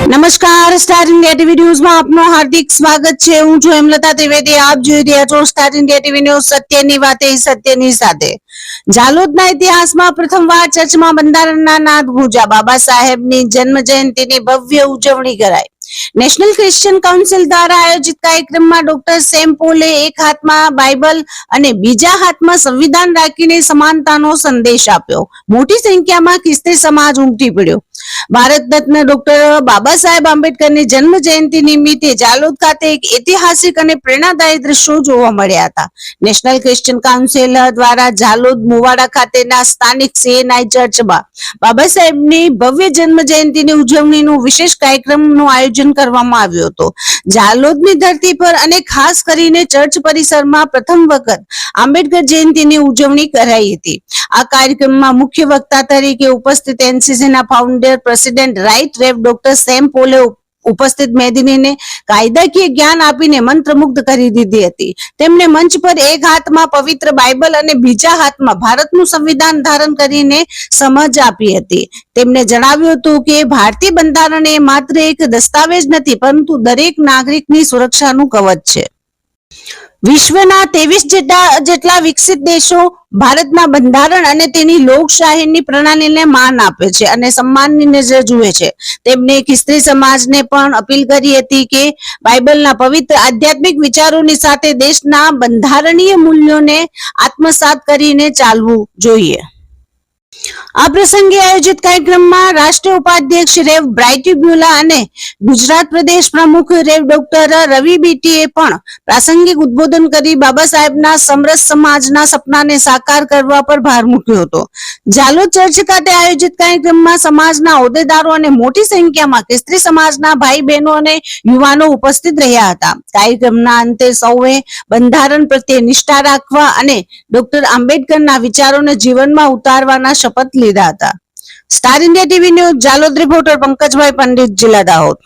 નમસ્કાર, star India TV ન્યૂઝમાં આપનું હાર્દિક સ્વાગત છે। હું છું હેમલતા ત્રિવેદી। આપ જોઈ રહ્યા છો સ્ટાર ઇન્ડિયા ટીવી ન્યૂઝ, સત્યની વાતે સત્યની સાથે। જાલોદના ઇતિહાસમાં પ્રથમવાર ચર્ચમાં બંધારણના નાદ ગુંજ્યા। બાબા સાહેબની જન્મ જયંતિની ભવ્ય ઉજવણી કરાઈ। નેશનલ ક્રિશ્ચિયન કાઉન્સિલ દ્વારા આયોજિત કાર્યક્રમમાં ડોક્ટર સેમ પોલે એક હાથમાં બાઇબલ અને બીજા હાથમાં સંવિધાન રાખીને સમાનતાનો સંદેશ આપ્યો। મોટી સંખ્યામાં ખ્રિસ્તી સમાજ ઉમટી પડ્યો। ભારત રત્ન ડોક્ટર બાબા સાહેબ આંબેડકરની જન્મ જયંતિ નિમિત્તે જાલોદ ખાતે એક ઐતિહાસિક અને પ્રેરણાદાયી દ્રશ્યો જોવા મળ્યા હતા। નેશનલ ક્રિશ્ચિયન કાઉન્સિલ દ્વારા જાલોદ મુવાડા ખાતેના સ્થાનિક સીએનઆઈ ચર્ચમાં બાબા સાહેબની ભવ્ય જન્મ જયંતિની ઉજવણીનું વિશેષ કાર્યક્રમનું આયોજન કરવામાં આવ્યું હતું। જાલોદની ધરતી પર અને ખાસ કરીને ચર્ચ પરિસરમાં પ્રથમ વખત આંબેડકર જયંતિની ઉજવણી કરાઈ હતી। આ કાર્યક્રમમાં મુખ્ય વક્તા તરીકે ઉપસ્થિત એનસીસીના ફાઉન્ડર પ્રેસિડેન્ટ રાઈટ રેવ ડોક્ટર સેમ પોલે ઉપસ્થિત મેદનીને કાયદાકીય જ્ઞાન આપીને મંત્રમુગ્ધ કરી દીધી હતી। તેમણે મંચ પર એક હાથમાં પવિત્ર બાઇબલ અને બીજા હાથમાં ભારતનું સંવિધાન ધારણ કરીને સમજ આપી હતી। તેમણે જણાવ્યું હતું કે ભારતીય બંધારણ એ માત્ર એક દસ્તાવેજ નથી, પરંતુ દરેક નાગરિકની સુરક્ષાનું કવચ છે। વિશ્વના 23 જેટલા વિકસિત દેશો ભારતના બંધારણ અને તેની લોકશાહીની પ્રણાલીને માન આપે છે અને સન્માનની નજરે જુએ છે। તેમણે ખ્રિસ્તી સમાજને પણ અપીલ કરી હતી કે બાઇબલના પવિત્ર આધ્યાત્મિક વિચારોની સાથે દેશના બંધારણીય મૂલ્યોને આત્મસાત કરીને ચાલવું જોઈએ। આ પ્રસંગે આયોજિત કાર્યક્રમમાં રાષ્ટ્રીય ઉપાધ્યક્ષ રેવ બ્રાઇટીબ્યુલા અને ગુજરાત પ્રદેશ પ્રમુખ રેવ ડોક્ટર રવિ બીટીએ પણ પ્રાસંગિક ઉદ્બોધન કરી બાબા સાહેબના સમરસ સમાજના સપનાને સાકાર કરવા પર ભાર મૂક્યો હતો। જાલોદ ચર્ચ ખાતે આયોજિત કાર્યક્રમમાં સમાજના હોદ્દેદારો અને મોટી સંખ્યામાં ખ્રિસ્તી સમાજના ભાઈ બહેનો અને યુવાનો ઉપસ્થિત રહ્યા હતા। કાર્યક્રમના અંતે સૌએ બંધારણ પ્રત્યે નિષ્ઠા રાખવા અને ડોક્ટર આંબેડકરના વિચારોને જીવનમાં ઉતારવાના શપથ લીધા હતા। Star India TV news Jhalod reporter Pankajbhai Pandit, જિલ્લા દાહોદ।